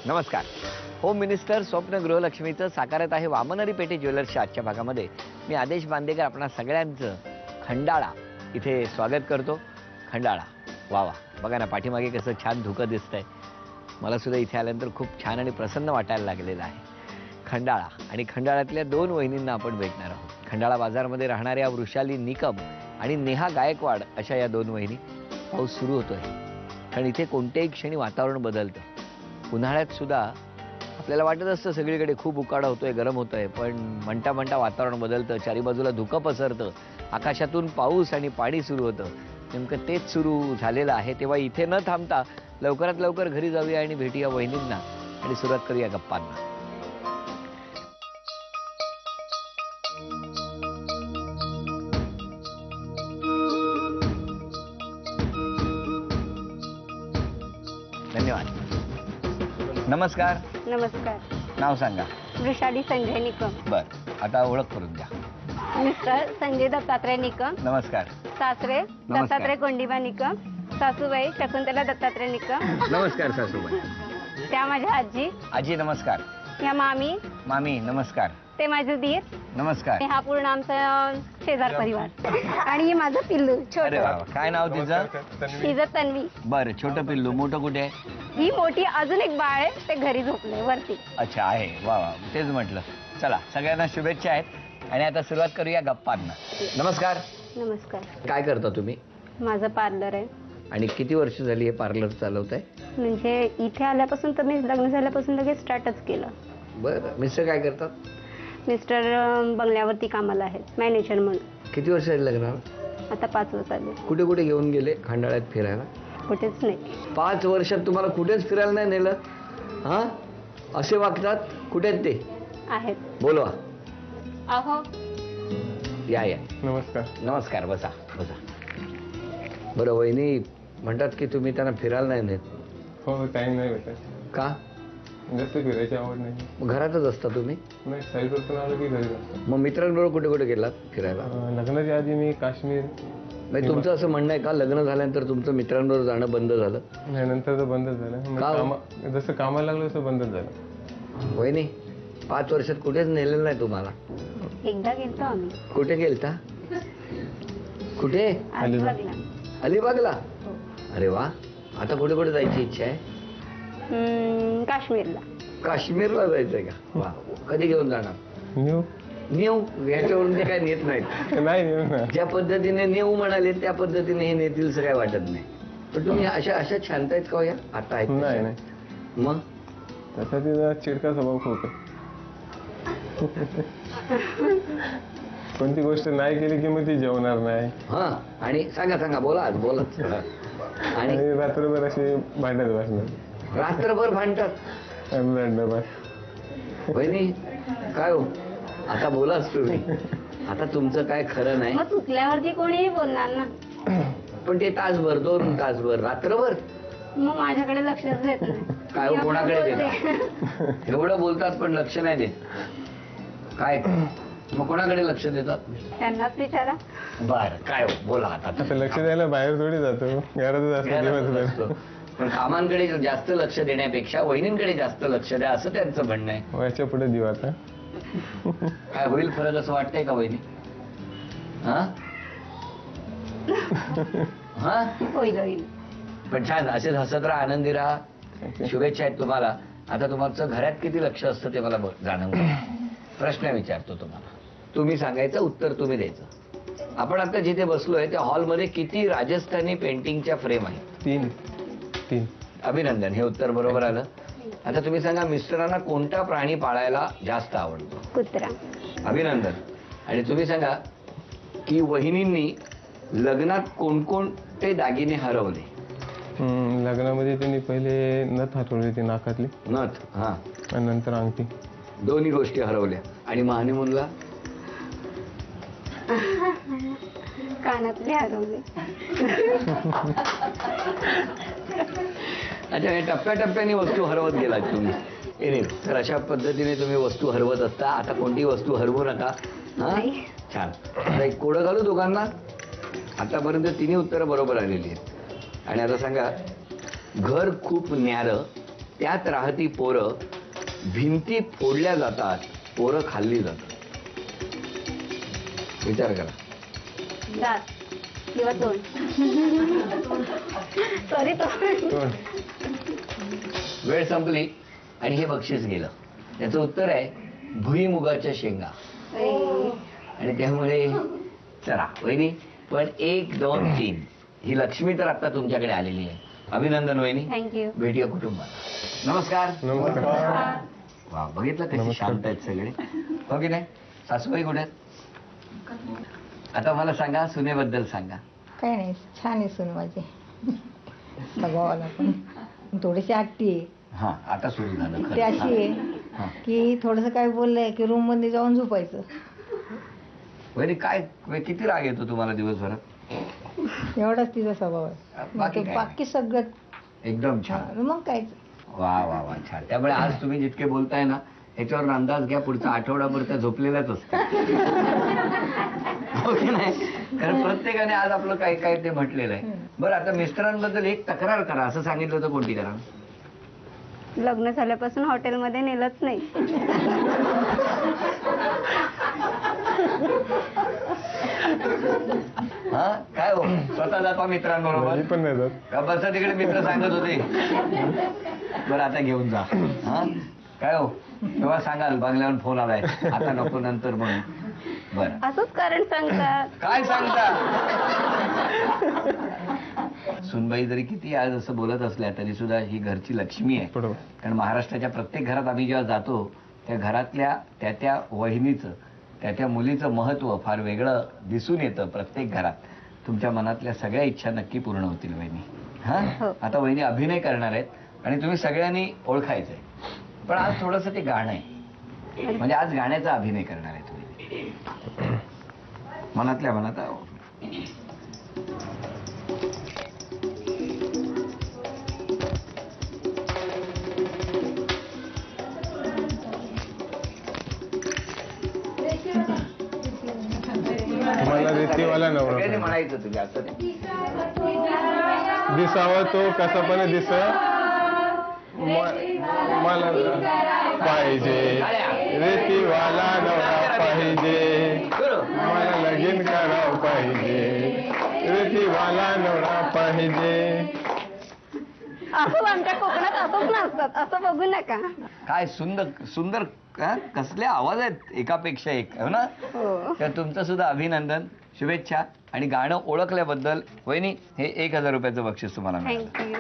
नमस्कार. Home minister स्वप्न गृहलक्ष्मीचं साकारत आहे वामनरी पेठे ज्वेलर्सच्या आजच्या भागामध्ये. मी आदेश बांदेकर आपणा सगळ्यांचं खंडाळा इथे स्वागत करतो. खंडाळा वा वा, बघा ना पाठीमागे कसं छान धुकं दिसतंय. मला सुद्धा इथे आल्यानंतर खूप छान आणि प्रसन्न वाटायला लागलेलं आहे. खंडाळा आणि खंडाळ्यातल्या 2 वहिनींना आपण भेटणार आहोत. खंडाळा बाजारमध्ये राहणाऱ्या वृषाली निकम आणि नेहा गायकवाड अशा या 2 वहिनी. पाऊस सुरू होतोय कारण इथे कोणत्याही क्षणी वातावरण बदलतं. उन्हाळ्यात सुद्धा आपल्याला वाटत असतं सगळीकडे खूप उकाडा होतोय, गरम होतोय, पण म्हणता म्हणता वातावरण बदलतं, चारी बाजूला धुकं पसरतं, आकाशातून पाऊस आणि पाणी सुरू होतं. नेमकं तेच सुरू झालेलं आहे. तेव्हा इथे न थांबता लवकरात लवकर घरी जाऊया आणि भेटूया वहिनींना आणि सुरुवात करूया गप्पांना. धन्यवाद. नमस्कार. नमस्कार. नाव सांगा. वृषाली संजय निकम. बर, आता ओळख करून द्या. मिस्टर संजय दत्तात्रय निकम. नमस्कार. सासरे दत्तात्रय कोंडिबा निकम. सासूबाई शकुंतला दत्तात्रय निकम. नमस्कार सासूबाई. त्या माझ्या आजी. आजी नमस्कार. या मामी. मामी नमस्कार. ते माझे दीर. नमस्कार. हा पूर्ण आमचा शेजार परिवार. आणि हे माझं पिल्लू अरे छोटं. वा, काय नाव तिचं? तिचं तन्वी. बरं, छोटं पिल्लू. मोठं कुठे आहे? ही मोठी अजून एक बाळ आहे, ते घरी झोपले वरती. अच्छा आहे. वा वा, तेच म्हटलं. चला सगळ्यांना शुभेच्छा आहेत आणि आता सुरुवात करूया गप्पांना. नमस्कार. नमस्कार. काय करता तुम्ही? माझं पार्लर आहे. आणि किती वर्ष झाली हे पार्लर चालवताय? म्हणजे इथे आल्यापासून तर मी लग्न झाल्यापासून लगेच स्टार्टच केलं. बरं. मिस्टर काय करतात? मिस्टर बंगल्यावरती कामाला आहेत, मॅनेजर म्हणून. किती वर्ष झाली लग्नाला? आता 5 वर्ष झाले. कुठे कुठे घेऊन गेले खंडाळ्यात फिरायला? कुठेच नाही. 5 वर्षात तुम्हाला कुठेच फिरायला नाही नेलं? हा, असे वागतात. कुठे आहेत ते? आहेत. बोलवा. अहो. या या. नमस्कार. नमस्कार. बसा बसा. बरं, वहिनी म्हणतात की तुम्ही त्यांना फिरायला नाही नेत. हो, टाइम नाही भेटत. का? जास्त फिरायची आवड नाही. मग घरातच असता तुम्ही? नाही, साईडवरतून आलो की घरी जातो. मग मित्रांबरोबर कुठे कुठे गेलात फिरायला? लग्नाच्या आधी मी काश्मीर. म्हणजे तुमचं असं म्हणणं आहे का लग्न झाल्यानंतर तुमचं मित्रांबरोबर जाणं बंद झालं? नाही, नंतर तर बंदच झालं. का? जसं कामाला लागलं तसं बंदच झालं. वहिनी 5 वर्षात कुठेच नेलेलं नाही तुम्हाला? एकदा गेलतो आम्ही. कुठे गेलता? कुठे? अलिबागला. अलिबागला? अरे वा. आता कुठे कुठे जायची इच्छा आहे? काश्मीरला. काश्मीरला जायचंय का? वा. कधी घेऊन जाणार? नेऊ याच्यावरून ते काय नेत नाहीत. नाही, ज्या पद्धतीने नेऊ म्हणाले त्या पद्धतीने हे नेतील असं काय वाटत नाही. पण तुम्ही अशा अशा शांत आहेत का या आता? आहेत नाही. मग तसा तिचा चिडका स्वभाव खूप आहे. कोणती गोष्ट नाही केली की मग ती जेवणार नाही. हा, आणि सांगा सांगा, बोला आज बोला. आणि रात्रभर अशी भांडत बसणार. रात्रभर भांडतात? वहिनी काय हो, आता बोलाच तुम्ही. आता तुमचं काय खरं नाही. मग चुकल्यावरती कोणीही बोलणार ना. पण ते तासभर 2 तासभर रात्रभर मग माझ्याकडे लक्षच देत नाही. काय हो, कोणाकडे देतात? एवढं बोलतात पण लक्ष नाही देत. काय मग कोणाकडे लक्ष देतात? त्यांनाच विचारा. बर, काय हो बोला आता. लक्ष द्यायला बाहेर थोडी जातो, घरातच असतो. पण कामांकडे जास्त लक्ष देण्यापेक्षा वहिनींकडे जास्त लक्ष द्या असं त्यांचं म्हणणं आहे. वयाच्या पुढे देऊ आता. काय होईल फरक असं वाटतंय का वहिनी? हा हा, होईल होईल. पण छान, असेच हसत राहा, आनंदी राहा. शुभेच्छा आहेत तुम्हाला. आता तुमचं घरात किती लक्ष असतं ते मला जाणवलं. प्रश्न विचारतो तुम्हाला, तुम्ही सांगायचं, उत्तर तुम्ही द्यायचं. आपण आता जिथे बसलोय त्या हॉलमध्ये किती राजस्थानी पेंटिंगच्या फ्रेम आहेत? 3. अभिनंदन, हे उत्तर बरोबर आलं. आता तुम्ही सांगा, मिस्टरांना कोणता प्राणी पाळायला जास्त आवडतो? कुत्रा. अभिनंदन. आणि तुम्ही सांगा की वहिनींनी लग्नात कोणकोणते दागिने हरवले? लग्नामध्ये त्यांनी पहिले नथ हटवली होती, नाकातली नथ. हा. आणि नंतर अंगठी. दोन्ही गोष्टी हरवल्या. आणि मग हनीमूनला? कानातले हरवले. अच्छा, हे टप्प्याटप्प्याने वस्तू हरवत गेलात तुम्ही. तर अशा पद्धतीने तुम्ही वस्तू हरवत असता. आता कोणती वस्तू हरवू नका. हा, छान. आता एक कोडं घालू दोघांना. आतापर्यंत 3 उत्तरं बरोबर आलेली आहेत. आणि आता सांगा, घर खूप न्यारं त्यात राहती पोरं, भिंती फोडल्या जातात, पोरं खाल्ली जातात. विचार करा. दात किंवा तोंड. सॉरी तोंड. वेळ संपली आणि हे बक्षीस गेलं. त्याचं उत्तर आहे भुईमुगाच्या शेंगा. आणि त्यामुळे चला वहिनी, पण 1, 2, 3 ही लक्ष्मी तर आता तुमच्याकडे आलेली आहे. अभिनंदन वहिनी. थँक्यू. भेटूया कुटुंबात. नमस्कार. नमस्कार. वा, बघितलं कशी नमस्कार. शांत आहेत सगळे, हो की नाही? सासूबाई कुठे आहेत? आता मला सांगा, सुनेबद्दल सांगा. काही नाही, छान आहे सून माझी. स्वभावाला पण थोडीशी हट्टी आहे. हा, आता सुरू झालं ती खरं. अशी आहे हा. की थोडंसं काय बोललंय की रूम मध्ये जाऊन झोपायचं. वहिनी काय, किती राग येतो तुम्हाला दिवसभरात? एवढाच तिचा स्वभाव आहे. बाकी मग काय? बाकी सगळं एकदम छान. मग काय. वा वा वा, छान. त्यामुळे आज तुम्ही जितके बोलताय ना, ह्याच्यावर अंदाज घ्या पुढचा आठवडाभर त्या झोपलेल्याच असते. हो की नाही? कारण प्रत्येकाने आज आपलं काय काय ते म्हटलेलं आहे. बरं, आता मिस्टरांबद्दल एक तक्रार करा असं सांगितलं होतं, कोणती करा? लग्न झाल्यापासून हॉटेलमध्ये नेलंच नाही. हा, काय हो, स्वतः जातो मित्रांबरोबर? मी पण नाही जात. का बसा तिकडे, मित्र सांगत होते. बरं, आता घेऊन जा. हा, काय हो, तेव्हा सांगाल बंगल्यावर फोन आलाय, आता नको नंतर म्हणून. बरं, असंच कारण सांगतात. काय सांगता? सुनबाई जरी किती आज असं बोलत असल्या तरी सुद्धा ही घरची लक्ष्मी आहे. बरोबर. कारण महाराष्ट्राच्या प्रत्येक घरात आम्ही जेव्हा जातो त्या घरातल्या त्या वहिनीचं, त्या मुलीचं महत्व फार वेगळं दिसून येतं प्रत्येक घरात. तुमच्या मनातल्या सगळ्या इच्छा नक्की पूर्ण होतील वहिनी. हा, हो. आता वहिनी अभिनय करणार आहेत आणि तुम्ही सगळ्यांनी ओळखायचंय. पण आज थोडंसं ते गाणं आहे, म्हणजे आज गाण्याचा अभिनय करणार आहे तुम्ही. मनातल्या मनात. मला रेतीवाला नवरा सगळ्यांनी म्हणायचं तुम्ही असं नाही. दिसावा तो कसा पण दिस, मला पाहिजे रेतीवाला नवरा पाहिजे, मला लगीन करावं पाहिजे, रेतीवाला नवरा पाहिजे. असं आमच्या कोकणात असंच नसतात, असं बघू नका. काय सुंदर सुंदर, कसले आवाज आहेत एकापेक्षा एक, हो ना? हो. तर तुमचं सुद्धा अभिनंदन, शुभेच्छा. आणि गाणं ओळखल्याबद्दल वहिनी हे 1000 रुपयाचं बक्षीस तुम्हाला मिळालं. थँक्यू.